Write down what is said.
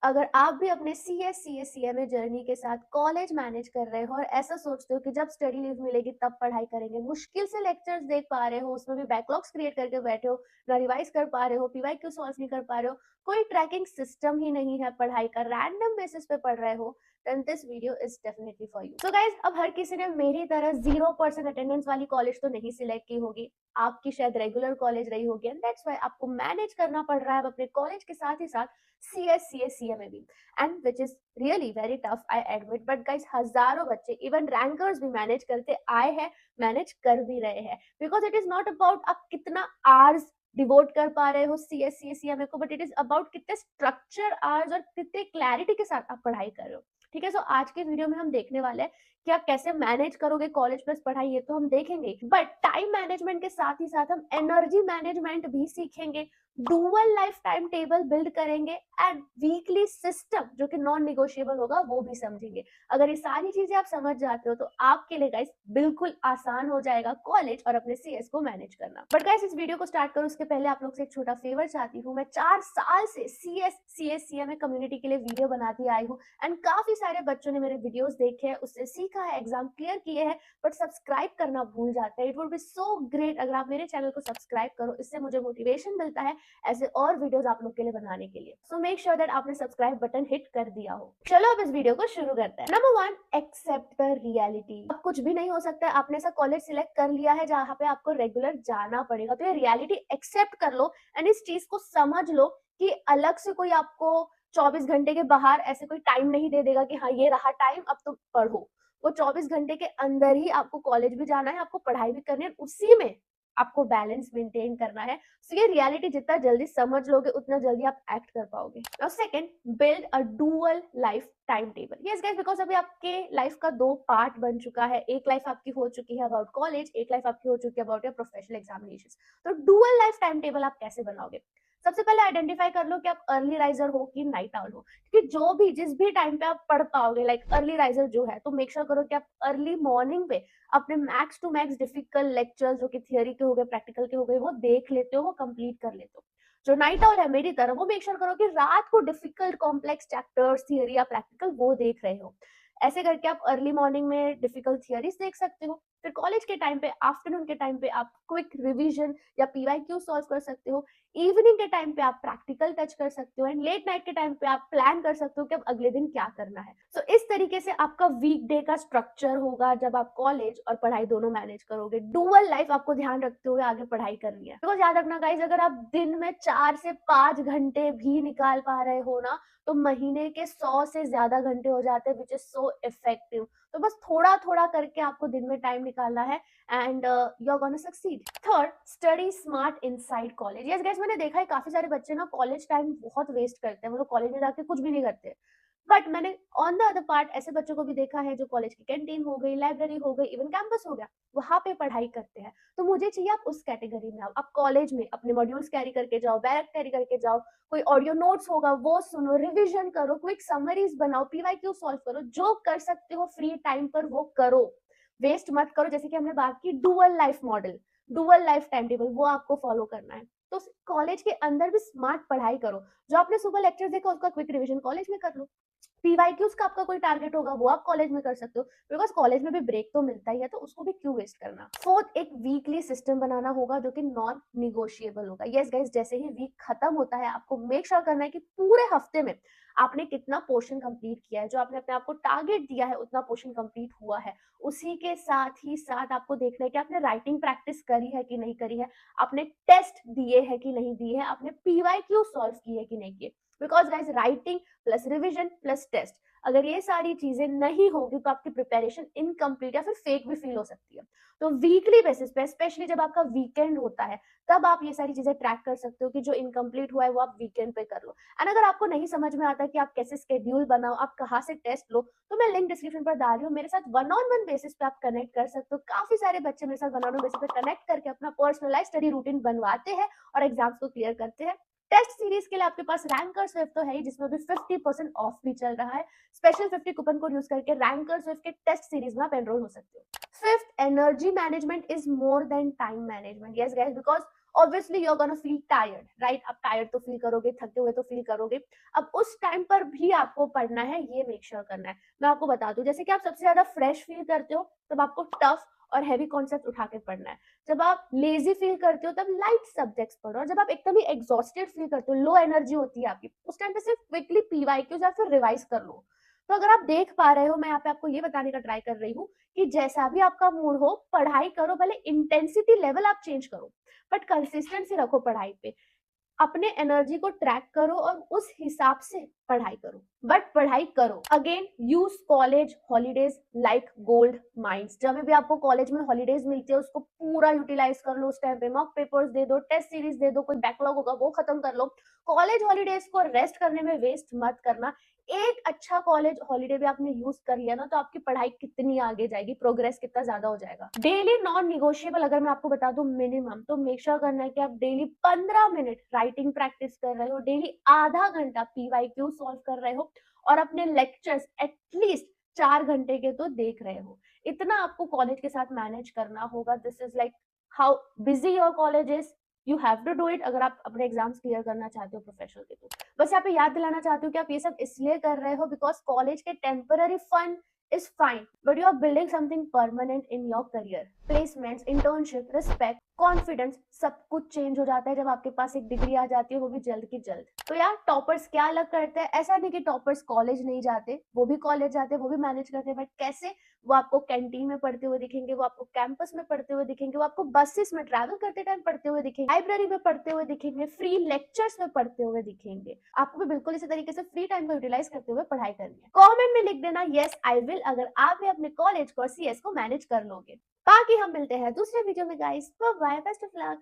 अगर आप भी अपने CS, CS, CMA जर्नी के साथ कॉलेज मैनेज कर रहे हो और ऐसा सोचते हो कि जब स्टडी लीव मिलेगी तब पढ़ाई करेंगे, मुश्किल से लेक्चर्स देख पा रहे हो, उसमें भी बैकलॉग्स क्रिएट करके बैठे हो, ना रिवाइज कर पा रहे हो, PYQ सॉल्व नहीं कर पा रहे हो, कोई ट्रैकिंग सिस्टम ही नहीं है, पढ़ाई का रैंडम बेसिस पे पढ़ रहे हो, then this video is definitely for you. So guys, अब हर किसी ने मेरी तरह 0% अटेंडेंस वाली कॉलेज तो नहीं सिलेक्ट की होगी, आपकी शायद रेगुलर कॉलेज रही होगी, एंड दैट्स व्हाई आपको मैनेज करना पड़ रहा है अपने कॉलेज के साथ ही साथ CS, CS, CMA भी, and which is really very tough, I admit, but guys हजारों बच्चे इवन रैंकर्स भी मैनेज करते आए हैं, मैनेज कर भी रहे हैं, because it is not about आप कितना आवर्स डिवोट कर पा रहे हो CS, CS, CMA को, बट इट इज अबाउट कितने स्ट्रक्चर आवर्स और कितने क्लैरिटी के साथ आप पढ़ाई कर रहे हो। ठीक है, सो आज के वीडियो में हम देखने वाले हैं कि आप कैसे मैनेज करोगे कॉलेज प्लस पढ़ाई, ये तो हम देखेंगे, बट टाइम मैनेजमेंट के साथ ही साथ हम एनर्जी मैनेजमेंट भी सीखेंगे, dual life time table build करेंगे एंड वीकली सिस्टम जो कि नॉन निगोशिएबल होगा वो भी समझेंगे। अगर ये सारी चीजें आप समझ जाते हो तो आपके लिए गाइस बिल्कुल आसान हो जाएगा कॉलेज और अपने CS को मैनेज करना। बट गाइस इस वीडियो को स्टार्ट करूं उसके पहले आप लोग से एक छोटा फेवर चाहती हूँ। मैं 4 साल से CS, CS, CMA कम्युनिटी के लिए वीडियो बनाती आई हूँ एंड काफी सारे बच्चों ने मेरे वीडियोस देखे हैं, उससे सीखा है, एग्जाम क्लियर किए हैं, बट सब्सक्राइब करना भूल जाते हैं। It would be so great अगर आप मेरे चैनल को सब्सक्राइब करो, इससे मुझे मोटिवेशन मिलता है ऐसे और वीडियोस आप लोग के लिए बनाने के लिए। सो मेक श्योर दैट आपने सब्सक्राइब बटन हिट कर दिया हो। चलो अब इस वीडियो को शुरू करते हैं। Number 1, except the reality. अब कुछ भी नहीं हो सकता है, आपने ऐसा कॉलेज सिलेक्ट कर लिया है जहां पे आपको रेगुलर जाना पड़ेगा, तो ये रियलिटी एक्सेप्ट कर लो एंड इस चीज को समझ लो कि अलग से कोई आपको 24 घंटे के बाहर ऐसे कोई टाइम नहीं दे देगा कि हाँ ये रहा टाइम अब तुम पढ़ो। वो 24 घंटे के अंदर ही आपको कॉलेज भी जाना है, आपको पढ़ाई भी करनी है, उसी में आपको बैलेंस मेंटेन करना है। सो ये रियलिटी जितना जल्दी समझ लोगे उतना जल्दी आप एक्ट कर पाओगे। Now second, build a dual life time table. Yes guys, because अभी आपके लाइफ का 2 पार्ट बन चुका है, एक लाइफ आपकी हो चुकी है अबाउट कॉलेज, एक लाइफ आपकी हो चुकी है अबाउट योर प्रोफेशनल एग्जामिनेशंस। तो डुअल लाइफ टाइम टेबल आप कैसे बनाओगे? सबसे पहले आइडेंटिफाई कर लो कि आप अर्ली राइजर हो कि नाइट आउल हो, क्योंकि जो भी जिस भी टाइम पे आप पढ़ पाओगे, लाइक अर्ली राइजर जो है, तो मेक श्योर करो कि आप अर्ली मॉर्निंग पे अपने max to max difficult lectures जो कि थियोरी के हो गए, प्रैक्टिकल के हो गए, वो देख लेते हो, वो कंप्लीट कर लेते हो। जो नाइट आउल है मेरी तरह, वो मेक श्योर करो कि रात को डिफिकल्ट कॉम्प्लेक्स चैप्टर्स, थियोरी या प्रैक्टिकल वो देख रहे हो। ऐसे करके आप अर्ली मॉर्निंग में डिफिकल्ट थियोरीज देख सकते हो, फिर कॉलेज के टाइम पे, आफ्टरनून के टाइम पे आप क्विक रिवीजन या PYQ सॉल्व कर सकते हो, इवनिंग के टाइम पे आप प्रैक्टिकल टच कर सकते हो, एंड लेट नाइट के टाइम पे आप प्लान कर सकते हो कि अब अगले दिन क्या करना है। सो इस तरीके से आपका वीकडे का स्ट्रक्चर होगा जब आप कॉलेज और पढ़ाई दोनों मैनेज करोगे। डुअल लाइफ आपको ध्यान रखते हुए आगे पढ़ाई करनी है, बिकॉज याद रखना गाइज, अगर आप दिन में 4 से 5 घंटे भी निकाल पा रहे हो ना, तो महीने के 100 से ज्यादा घंटे हो जाते हैं, विच इज सो इफेक्टिव। तो बस थोड़ा थोड़ा करके आपको दिन में टाइम निकालना है and you are gonna succeed. Third, study smart inside college. Yes guys, मैंने देखा है काफी सारे बच्चे ना कॉलेज टाइम बहुत वेस्ट करते हैं, वो लोग कॉलेज में जाके कुछ भी नहीं करते, बट मैंने ऑन द अदर पार्ट ऐसे बच्चों को भी देखा है जो कॉलेज की कैंटीन हो गई, लाइब्रेरी हो गई, इवन कैंपस हो गया, वहां पे पढ़ाई करते हैं। तो मुझे चाहिए आप उस कैटेगरी में आओ, आप कॉलेज में अपने मॉड्यूल्स कैरी करके जाओ, बैग कैरी करके जाओ, कोई ऑडियो नोट्स होगा वो सुनो, रिविजन करो, क्विक समरीज बनाओ, PYQ सॉल्व करो, जो कर सकते हो फ्री टाइम पर वो करो, वेस्ट मत करो। जैसे कि हमने बात की dual life model, dual life time table, वो आपको फॉलो करना है। तो कॉलेज के अंदर भी स्मार्ट पढ़ाई करो, जो आपने सुबह लेक्चर देखा उसका क्विक रिविजन कॉलेज में कर लो, PYQs का आपका कोई टारगेट होगा वो आप कॉलेज में कर सकते हो, बिकॉज कॉलेज में भी ब्रेक तो मिलता ही है, तो उसको भी क्यों वेस्ट करना। फोर्थ, एक वीकली सिस्टम बनाना होगा जो कि नॉन निगोशिएबल होगा। यस गाइस, जैसे ही वीक खत्म होता है आपको मेक श्योर करना है कि पूरे हफ्ते में आपने कितना पोर्शन कंप्लीट किया है, जो आपने अपने आप को टारगेट दिया है उतना पोर्शन कंप्लीट हुआ है। उसी के साथ ही साथ आपको देखना है कि आपने राइटिंग प्रैक्टिस करी है कि नहीं करी है, आपने टेस्ट दिए है कि नहीं दिए है, आपने PYQ सॉल्व किए कि नहीं किए, because guys writing plus revision plus test, अगर ये सारी चीजें नहीं होगी तो आपकी प्रिपरेशन इनकम्प्लीट या फिर फेक भी फील हो सकती है। तो वीकली बेसिस पे, स्पेशली जब आपका वीकेंड होता है, तब आप ये सारी चीजें ट्रैक कर सकते हो कि जो इनकम्प्लीट हुआ है वो आप वीकेंड पे कर लो। एंड अगर आपको नहीं समझ में आता कि आप कैसे स्केड्यूल बनाओ, आप कहाँ से टेस्ट लो, तो मैं लिंक डिस्क्रिप्शन पर डाल रही हूँ, मेरे साथ 1-on-1 बेसिस पे आप कनेक्ट कर सकते हो। काफी सारे बच्चे मेरे साथ 1-on-1 बेसिस पे कनेक्ट करके अपना पर्सनलाइज स्टडी रूटीन बनवाते हैं और एग्जाम्स को क्लियर करते हैं। टेस्ट सीरीज के लिए आपके पास रैंकर स्विफ्ट तो है ही, जिसमें भी 50% ऑफ भी चल रहा है। स्पेशल 50 कूपन कोड यूज करके रैंकर स्विफ्ट के टेस्ट सीरीज में आप एनरोल हो सकते हो। Fifth, energy management is more than time management. Yes guys, because obviously you are gonna feel tired, right? आप टायर्ड तो फील करोगे, थके हुए तो फील करोगे। अब उस टाइम पर भी आपको पढ़ना है, ये मेक श्योर करना है। मैं आपको बता दूं, जैसे कि आप सबसे ज्यादा फ्रेश फील करते हो तब आपको टफ और हैवी कॉन्सेप्ट उठा के पढ़ना है। जब आप लेजी फील करते हो तब लाइट सब्जेक्ट्स पढ़ो, और जब आप एकदम ही एग्जॉस्टेड फील करते हो, लो एनर्जी होती है आपकी, उस टाइम पे सिर्फ क्विकली पीवाईक्यूज या फिर रिवाइज कर लो। तो अगर आप देख पा रहे हो, मैं यहाँ पे आपको ये बताने का ट्राई कर रही हूँ कि जैसा भी आपका मूड हो, पढ़ाई करो, भले इंटेंसिटी लेवल आप चेंज करो, बट कंसिस्टेंसी रखो पढ़ाई पे। अपने एनर्जी को ट्रैक करो और उस हिसाब से पढ़ाई करो, बट पढ़ाई करो। Again, use college holidays like gold mines. जब भी आपको कॉलेज में हॉलीडेज मिलती है, उसको पूरा यूटिलाइज कर लो। उस टाइम पे मॉक पेपर्स दे दो, टेस्ट सीरीज दे दो, कोई बैकलॉग होगा वो खत्म कर लो। कॉलेज हॉलीडेज को रेस्ट करने में वेस्ट मत करना। एक अच्छा कॉलेज हॉलीडे भी आपने यूज कर लिया ना, तो आपकी पढ़ाई कितनी आगे जाएगी, प्रोग्रेस कितना ज्यादा हो जाएगा। डेली नॉन निगोशिएबल अगर मैं आपको बता दूं मिनिमम, तो मेक श्योर करना है कि आप डेली 15 मिनट राइटिंग प्रैक्टिस कर रहे हो, डेली आधा घंटा पीवाईक्यू सॉल्व कर रहे हो, और अपने लेक्चर्स एटलीस्ट 4 घंटे के तो देख रहे हो। इतना आपको कॉलेज के साथ मैनेज करना होगा। This is like how busy your college is, you have to do it अगर आप अपने एग्जाम्स क्लियर करना चाहते हो प्रोफेशनल के। तो बस यहाँ पे याद दिलाना चाहती हूँ कि आप ये सब इसलिए कर रहे हो बिकॉज कॉलेज के temporary fun is fine, but you are building something permanent in your career. Placements, internship, respect, confidence, सब कुछ चेंज हो जाता है जब आपके पास एक डिग्री आ जाती है, वो भी जल्द की जल्द। तो यार, टॉपर्स क्या अलग करते हैं? ऐसा नहीं कि टॉपर्स कॉलेज नहीं जाते, वो भी कॉलेज जाते हैं, वो भी मैनेज करते हैं, बट कैसे? वो आपको कैंटीन में पढ़ते हुए दिखेंगे, वो आपको कैंपस में पढ़ते हुए दिखेंगे, वो आपको बसेस में ट्रैवल करते टाइम पढ़ते हुए दिखेंगे, लाइब्रेरी में पढ़ते हुए दिखेंगे, फ्री लेक्चर्स में पढ़ते हुए दिखेंगे। आपको भी बिल्कुल इसी तरीके से फ्री टाइम को यूटिलाइज करते हुए पढ़ाई करनी है। कमेंट में लिख देना यस आई विल, अगर आप भी अपने कॉलेज को और सीएस को मैनेज कर लोगे। बाकी हम मिलते हैं दूसरे वीडियो में guys. Bye bye, best of luck.